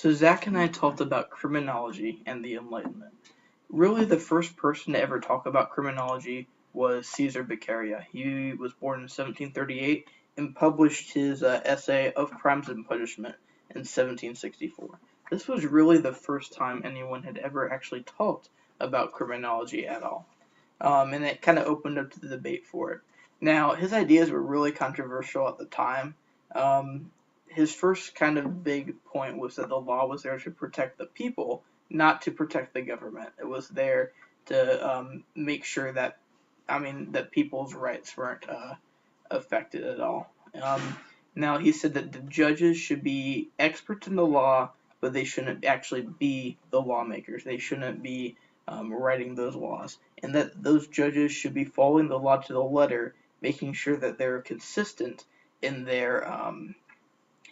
So Zach and I talked about criminology and the Enlightenment. Really, the first person to ever talk about criminology was Caesar Beccaria. He was born in 1738 and published his essay Of Crimes and Punishment in 1764. This was really the first time anyone had ever actually talked about criminology at all, and it kind of opened up to the debate for it. Now, his ideas were really controversial at the time. Um, his first kind of big point was that the law was there to protect the people, not to protect the government. It was there to make sure that, that people's rights weren't affected at all. Now, he said that the judges should be experts in the law, but they shouldn't actually be the lawmakers. They shouldn't be writing those laws, and that those judges should be following the law to the letter, making sure that they're consistent in their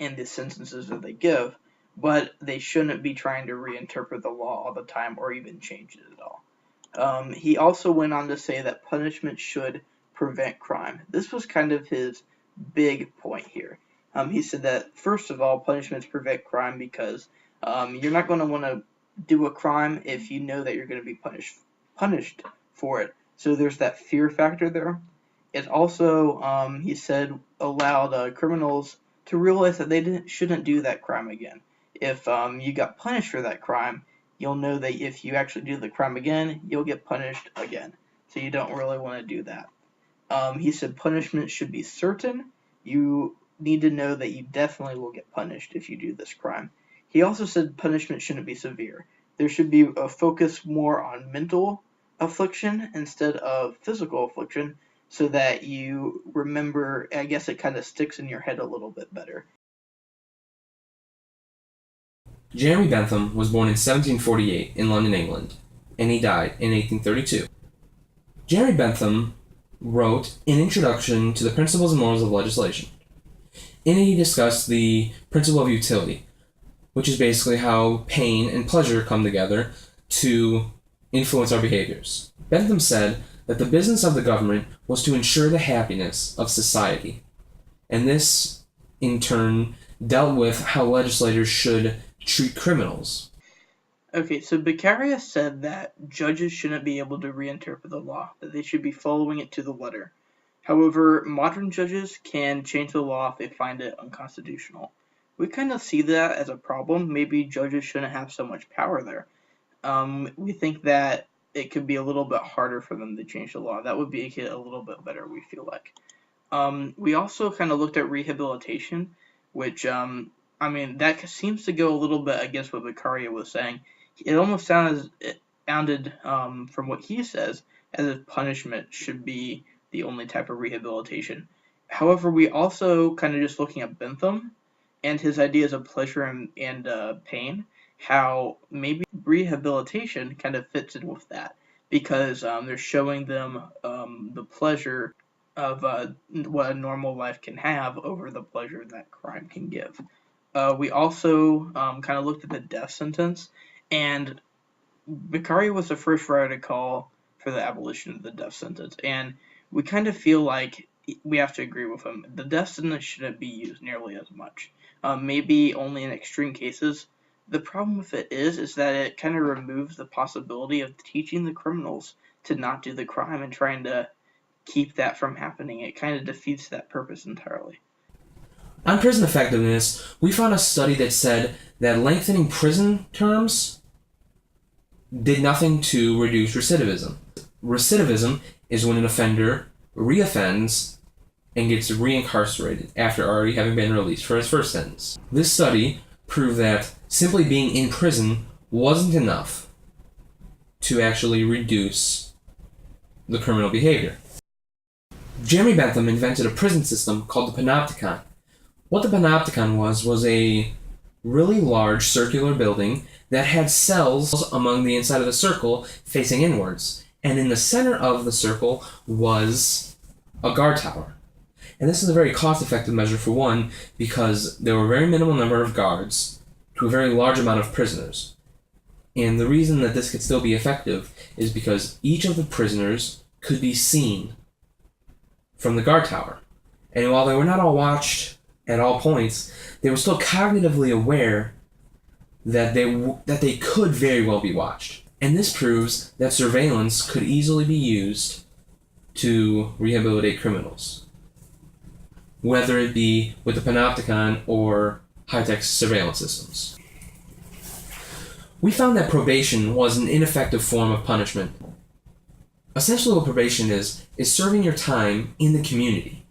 in the sentences that they give, but they shouldn't be trying to reinterpret the law all the time or even change it at all. He also went on to say that punishment should prevent crime. This was kind of his big point here. He said that, first of all, punishments prevent crime because you're not going to want to do a crime if you know that you're going to be punished for it. So there's that fear factor there. It also, he said, allowed criminals to realize that they shouldn't do that crime again. If you got punished for that crime, you'll know that if you actually do the crime again, you'll get punished again. So you don't really want to do that. He said punishment should be certain. You need to know that you definitely will get punished if you do this crime. He also said punishment shouldn't be severe. There should be a focus more on mental affliction instead of physical affliction, so that you remember, I guess it kind of sticks in your head a little bit better. Jeremy Bentham was born in 1748 in London, England, and he died in 1832. Jeremy Bentham wrote an introduction to the principles and morals of legislation. In it, he discussed the principle of utility, which is basically how pain and pleasure come together to influence our behaviors. Bentham said that the business of the government was to ensure the happiness of society, and this, in turn, dealt with how legislators should treat criminals. Okay, so Beccaria said that judges shouldn't be able to reinterpret the law, that they should be following it to the letter. However, modern judges can change the law if they find it unconstitutional. We kind of see that as a problem. Maybe judges shouldn't have so much power there. We think that it could be a little bit harder for them to change the law. That would make it a little bit better, we feel like. We also kind of looked at rehabilitation, which, that seems to go a little bit against what Beccaria was saying. It almost sounded, from what he says, as if punishment should be the only type of rehabilitation. However, we also kind of just looking at Bentham and his ideas of pleasure and pain, how maybe rehabilitation kind of fits in with that, because they're showing them the pleasure of what a normal life can have over the pleasure that crime can give. We also kind of looked at the death sentence, and Beccaria was the first writer to call for the abolition of the death sentence, and we kind of feel like we have to agree with him. The death sentence shouldn't be used nearly as much. Maybe only in extreme cases. The problem with it is that it kind of removes the possibility of teaching the criminals to not do the crime and trying to keep that from happening. It kind of defeats that purpose entirely. On prison effectiveness, we found a study that said that lengthening prison terms did nothing to reduce recidivism. Recidivism is when an offender reoffends and gets reincarcerated after already having been released for his first sentence. This study proved that simply being in prison wasn't enough to actually reduce the criminal behavior. Jeremy Bentham invented a prison system called the panopticon. What the panopticon was a really large circular building that had cells among the inside of the circle facing inwards. And in the center of the circle was a guard tower. And this is a very cost-effective measure, for one, because there were a very minimal number of guards to a very large amount of prisoners. And the reason that this could still be effective is because each of the prisoners could be seen from the guard tower. And while they were not all watched at all points, they were still cognitively aware that they could very well be watched. And this proves that surveillance could easily be used to rehabilitate criminals, whether it be with the panopticon or high-tech surveillance systems. We found that probation was an ineffective form of punishment. Essentially what probation is serving your time in the community.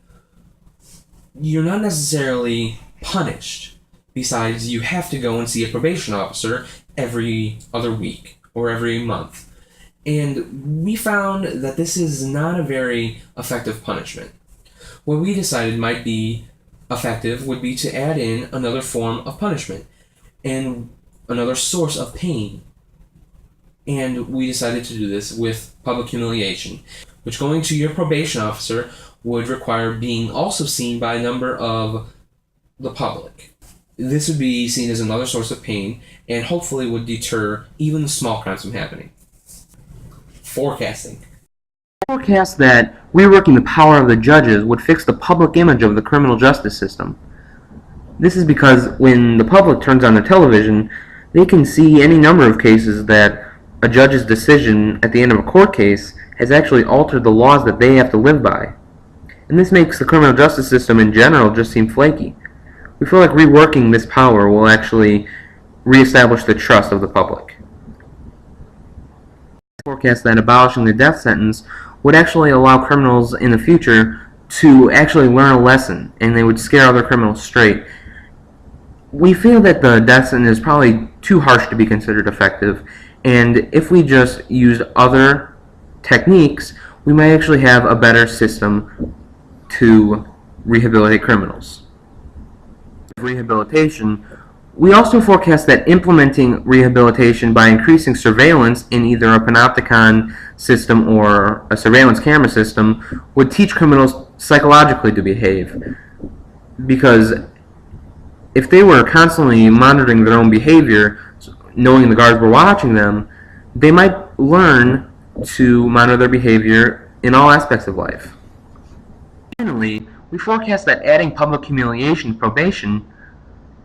You're not necessarily punished. Besides, you have to go and see a probation officer every other week or every month. And we found that this is not a very effective punishment. What we decided might be effective would be to add in another form of punishment and another source of pain. And we decided to do this with public humiliation, which, going to your probation officer, would require being also seen by a number of the public. This would be seen as another source of pain and hopefully would deter even the small crimes from happening. Forecasting. Forecast that reworking the power of the judges would fix the public image of the criminal justice system. This is because when the public turns on the television, they can see any number of cases that a judge's decision at the end of a court case has actually altered the laws that they have to live by. And this makes the criminal justice system in general just seem flaky. We feel like reworking this power will actually reestablish the trust of the public. Forecast that abolishing the death sentence would actually allow criminals in the future to actually learn a lesson, and they would scare other criminals straight. We feel that the death sentence is probably too harsh to be considered effective, and if we just used other techniques, we might actually have a better system to rehabilitate criminals. Rehabilitation. We also forecast that implementing rehabilitation by increasing surveillance in either a panopticon system or a surveillance camera system would teach criminals psychologically to behave. Because if they were constantly monitoring their own behavior, knowing the guards were watching them, they might learn to monitor their behavior in all aspects of life. Finally, we forecast that adding public humiliation to probation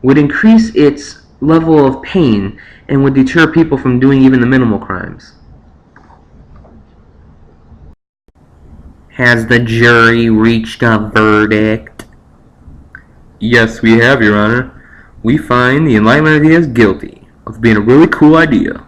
would increase its level of pain and would deter people from doing even the minimal crimes. Has the jury reached a verdict? Yes, we have, Your Honor. We find the Enlightenment idea is guilty of being a really cool idea.